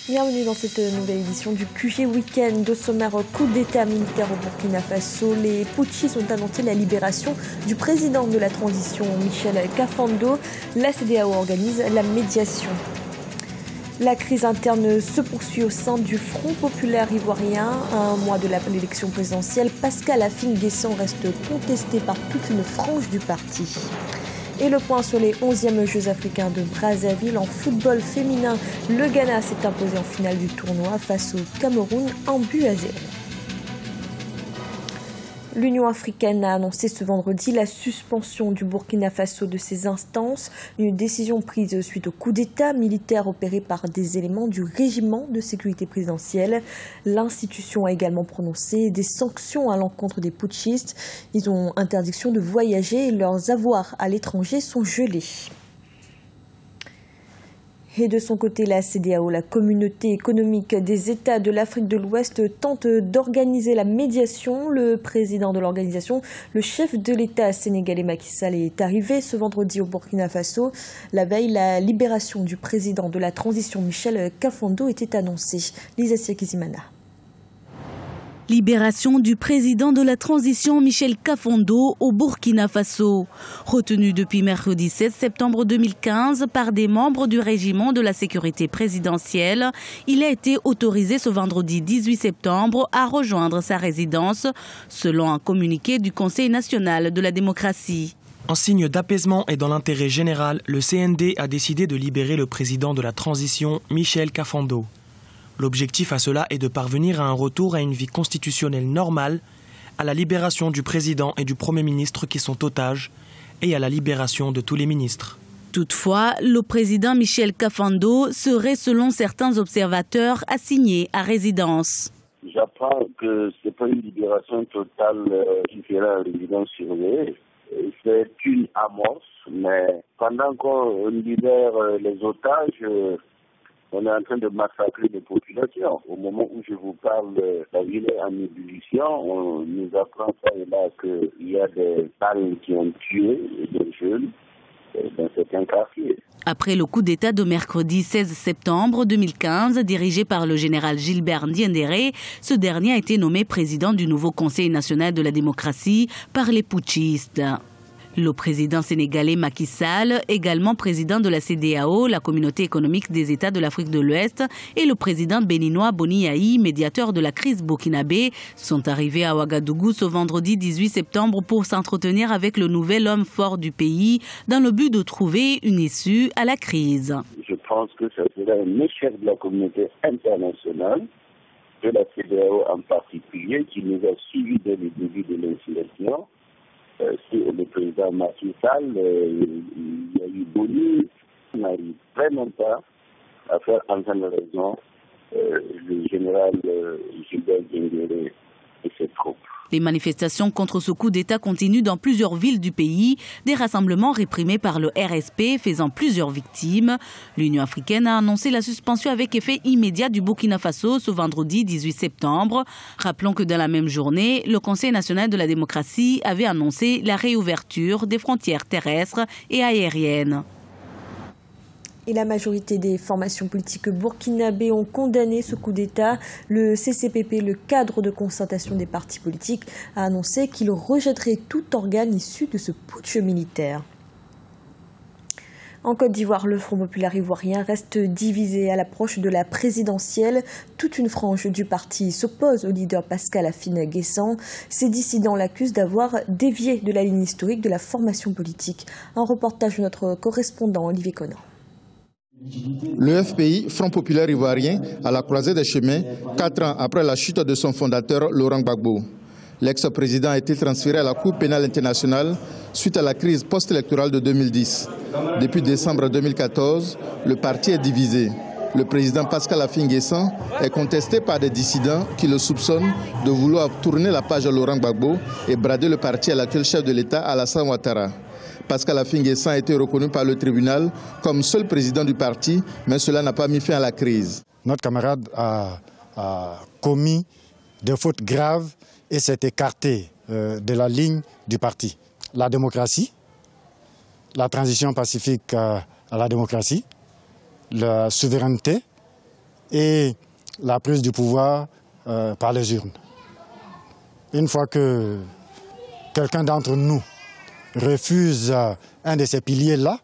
Bienvenue dans cette nouvelle édition du QG Week-end. Au sommaire, coup d'état militaire au Burkina Faso. Les putschistes ont annoncé la libération du président de la transition, Michel Kafando. La CEDEAO organise la médiation. La crise interne se poursuit au sein du Front populaire ivoirien. À un mois de l'élection présidentielle, Pascal Affi-N'Guessan reste contesté par toute une frange du parti. Et le point sur les 11e Jeux africains de Brazzaville en football féminin. Le Ghana s'est imposé en finale du tournoi face au Cameroun, 1-0. L'Union africaine a annoncé ce vendredi la suspension du Burkina Faso de ses instances, une décision prise suite au coup d'État militaire opéré par des éléments du régiment de sécurité présidentielle. L'institution a également prononcé des sanctions à l'encontre des putschistes. Ils ont interdiction de voyager et leurs avoirs à l'étranger sont gelés. Et de son côté, la CEDEAO, la communauté économique des États de l'Afrique de l'Ouest, tente d'organiser la médiation. Le président de l'organisation, le chef de l'État sénégalais Macky Sall, est arrivé ce vendredi au Burkina Faso. La veille, la libération du président de la transition, Michel Kafando, était annoncée. Lisa Siakizimana. Libération du président de la transition Michel Kafando au Burkina Faso. Retenu depuis mercredi 16 septembre 2015 par des membres du régiment de la sécurité présidentielle, il a été autorisé ce vendredi 18 septembre à rejoindre sa résidence, selon un communiqué du Conseil national de la démocratie. En signe d'apaisement et dans l'intérêt général, le CND a décidé de libérer le président de la transition, Michel Kafando. L'objectif à cela est de parvenir à un retour à une vie constitutionnelle normale, à la libération du président et du Premier ministre qui sont otages et à la libération de tous les ministres. Toutefois, le président Michel Kafando serait, selon certains observateurs, assigné à résidence. J'apprends que ce n'est pas une libération totale qui sera à résidence surveillée. C'est une amorce, mais pendant qu'on libère les otages, on est en train de massacrer les populations. Au moment où je vous parle, la ville est en ébullition. On nous apprend ça et là qu'il y a des balles qui ont tué des jeunes dans certains quartiers. Après le coup d'État de mercredi 16 septembre 2015, dirigé par le général Gilbert Diendéré, ce dernier a été nommé président du nouveau Conseil national de la démocratie par les putschistes. Le président sénégalais Macky Sall, également président de la CEDEAO, la communauté économique des États de l'Afrique de l'Ouest, et le président béninois Boni Yahi, médiateur de la crise burkinabé, sont arrivés à Ouagadougou ce vendredi 18 septembre pour s'entretenir avec le nouvel homme fort du pays dans le but de trouver une issue à la crise. Je pense que ça sera un échec de la communauté internationale, de la CEDEAO en particulier, qui nous a suivis dès le début de l'insurrection. Le président Macky Sall, il y a eu Boni, il n'arrive vraiment pas à faire entendre raison le général Gilbert Diendéré et ses troupes. Les manifestations contre ce coup d'État continuent dans plusieurs villes du pays, des rassemblements réprimés par le RSP faisant plusieurs victimes. L'Union africaine a annoncé la suspension avec effet immédiat du Burkina Faso ce vendredi 18 septembre. Rappelons que dans la même journée, le Conseil national de la démocratie avait annoncé la réouverture des frontières terrestres et aériennes. Et la majorité des formations politiques burkinabées ont condamné ce coup d'État. Le CCPP, le cadre de concertation des partis politiques, a annoncé qu'il rejetterait tout organe issu de ce putsch militaire. En Côte d'Ivoire, le Front populaire ivoirien reste divisé à l'approche de la présidentielle. Toute une frange du parti s'oppose au leader Pascal Affi-N'Guessan. Ces dissidents l'accusent d'avoir dévié de la ligne historique de la formation politique. Un reportage de notre correspondant Olivier Conan. Le FPI, Front populaire ivoirien, à la croisée des chemins, 4 ans après la chute de son fondateur, Laurent Gbagbo. L'ex-président a été transféré à la Cour pénale internationale suite à la crise post-électorale de 2010. Depuis décembre 2014, le parti est divisé. Le président Pascal Affi-N'Guessan est contesté par des dissidents qui le soupçonnent de vouloir tourner la page à Laurent Gbagbo et brader le parti à l'actuel chef de l'État, Alassane Ouattara. Pascal Affi-N'Guessan a été reconnu par le tribunal comme seul président du parti, mais cela n'a pas mis fin à la crise. Notre camarade a commis des fautes graves et s'est écarté de la ligne du parti. La démocratie, la transition pacifique à la démocratie, la souveraineté et la prise du pouvoir par les urnes. Une fois que quelqu'un d'entre nous refuse un de ces piliers-là,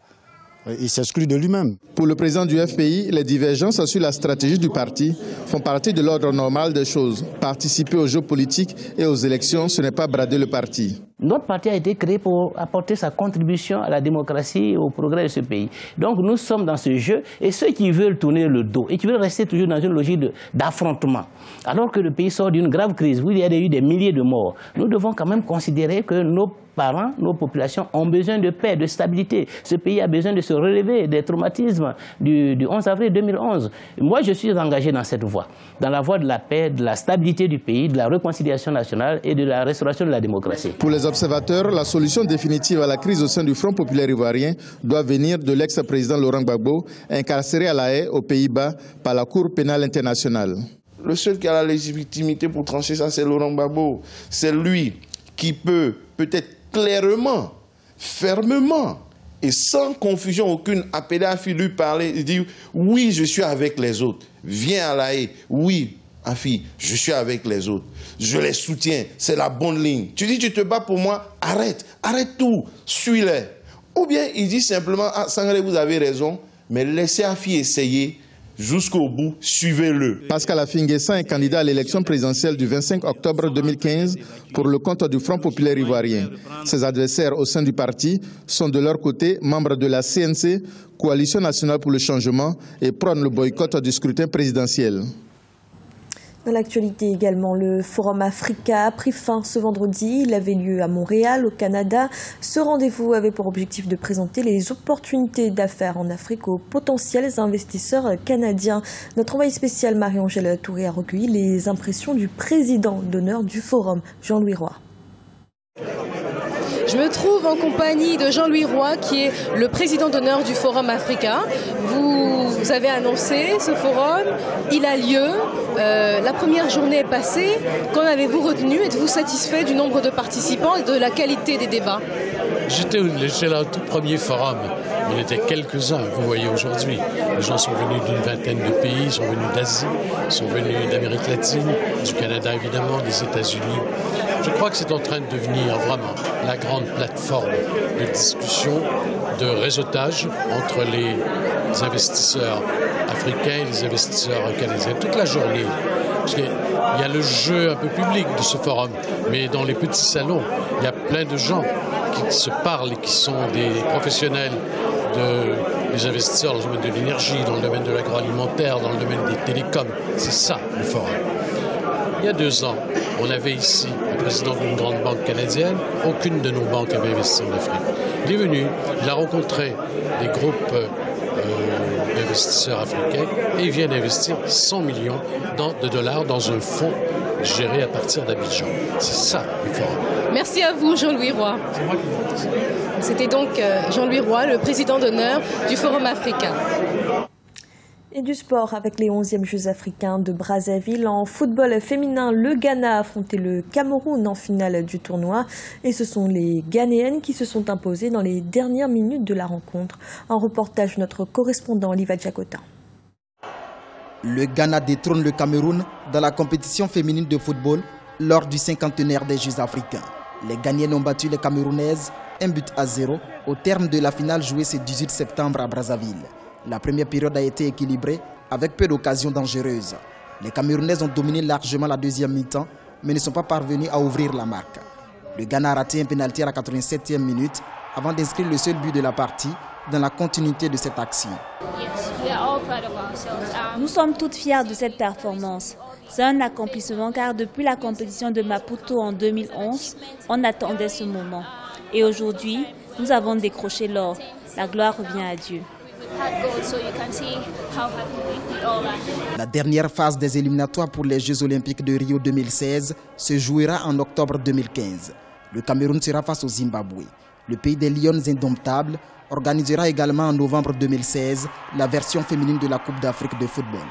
il s'exclut de lui-même. Pour le président du FPI, les divergences sur la stratégie du parti font partie de l'ordre normal des choses. Participer aux jeux politiques et aux élections, ce n'est pas brader le parti. Notre parti a été créé pour apporter sa contribution à la démocratie et au progrès de ce pays. Donc nous sommes dans ce jeu et ceux qui veulent tourner le dos et qui veulent rester toujours dans une logique d'affrontement, alors que le pays sort d'une grave crise où il y a eu des milliers de morts, nous devons quand même considérer que nos parents, nos populations ont besoin de paix, de stabilité. Ce pays a besoin de se relever des traumatismes du 11 avril 2011. Moi, je suis engagé dans cette voie, dans la voie de la paix, de la stabilité du pays, de la réconciliation nationale et de la restauration de la démocratie. Pour les observateurs, la solution définitive à la crise au sein du Front populaire ivoirien doit venir de l'ex-président Laurent Gbagbo, incarcéré à La Haye, aux Pays-Bas, par la Cour pénale internationale. Le seul qui a la légitimité pour trancher ça, c'est Laurent Gbagbo. C'est lui qui peut-être clairement, fermement et sans confusion aucune, appeler Afi, lui parler et dire « Oui, je suis avec les autres. Viens à La Haye. Oui, Afi, je suis avec les autres. Je les soutiens. C'est la bonne ligne. Tu dis tu te bats pour moi, arrête tout, suis-les. » Ou bien il dit simplement « Ah, Sangaré, vous avez raison, mais laissez Afi essayer. Jusqu'au bout, suivez-le. » Pascal Affi-N'Guessan est candidat à l'élection présidentielle du 25 octobre 2015 pour le compte du Front populaire ivoirien. Ses adversaires au sein du parti sont de leur côté membres de la CNC, Coalition nationale pour le changement, et prônent le boycott du scrutin présidentiel. Dans l'actualité également, le Forum Africa a pris fin ce vendredi. Il avait lieu à Montréal, au Canada. Ce rendez-vous avait pour objectif de présenter les opportunités d'affaires en Afrique aux potentiels investisseurs canadiens. Notre envoyé spécial Marie-Angèle Touré a recueilli les impressions du président d'honneur du Forum, Jean-Louis Roy. Je me trouve en compagnie de Jean-Louis Roy, qui est le président d'honneur du Forum Africa. Vous avez annoncé ce forum, il a lieu, la première journée est passée. Qu'en avez-vous retenu? Êtes-vous satisfait du nombre de participants et de la qualité des débats? J'étais là au tout premier forum. On était quelques-uns, vous voyez aujourd'hui. Les gens sont venus d'une vingtaine de pays, sont venus d'Asie, sont venus d'Amérique latine, du Canada évidemment, des États-Unis. Je crois que c'est en train de devenir vraiment la grande plateforme de discussion, de réseautage entre les investisseurs africains et les investisseurs canadiens toute la journée. Parce qu'il y a le jeu un peu public de ce forum, mais dans les petits salons, il y a plein de gens qui se parlent et qui sont des professionnels des investisseurs dans le domaine de l'énergie, dans le domaine de l'agroalimentaire, dans le domaine des télécoms. C'est ça le forum. Il y a 2 ans, on avait ici le président d'une grande banque canadienne. Aucune de nos banques avait investi en Afrique. Il est venu, il a rencontré des groupes d'investisseurs africains et il vient d'investir 100 millions de dollars dans un fonds géré à partir d'Abidjan. C'est ça le forum. Merci à vous, Jean-Louis Roy. C'était donc Jean-Louis Roy, le président d'honneur du Forum Africain. Et du sport avec les 11e Jeux africains de Brazzaville. En football féminin, le Ghana a affronté le Cameroun en finale du tournoi. Et ce sont les Ghanéennes qui se sont imposées dans les dernières minutes de la rencontre. Un reportage de notre correspondant Liva Diakota. Le Ghana détrône le Cameroun dans la compétition féminine de football lors du 50e des Jeux africains. Les Ghanéennes ont battu les Camerounaises 1-0 au terme de la finale jouée ce 18 septembre à Brazzaville. La première période a été équilibrée avec peu d'occasions dangereuses. Les Camerounaises ont dominé largement la deuxième mi-temps, mais ne sont pas parvenues à ouvrir la marque. Le Ghana a raté un pénalty à la 87e minute avant d'inscrire le seul but de la partie dans la continuité de cette action. Nous sommes toutes fiers de cette performance. C'est un accomplissement car depuis la compétition de Maputo en 2011, on attendait ce moment. Et aujourd'hui, nous avons décroché l'or. La gloire revient à Dieu. La dernière phase des éliminatoires pour les Jeux Olympiques de Rio 2016 se jouera en octobre 2015. Le Cameroun sera face au Zimbabwe. Le pays des Lions indomptables organisera également en novembre 2016 la version féminine de la Coupe d'Afrique de football.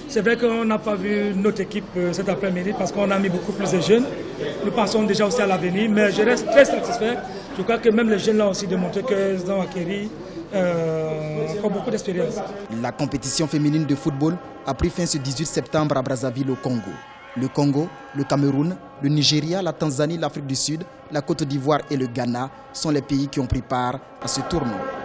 C'est vrai qu'on n'a pas vu notre équipe cet après-midi parce qu'on a mis beaucoup plus de jeunes. Nous pensons déjà aussi à l'avenir, mais je reste très satisfait. Je crois que même les jeunes là aussi démontré qu'ils ont acquis encore beaucoup d'expérience. La compétition féminine de football a pris fin ce 18 septembre à Brazzaville au Congo. Le Congo, le Cameroun, le Nigeria, la Tanzanie, l'Afrique du Sud, la Côte d'Ivoire et le Ghana sont les pays qui ont pris part à ce tournoi.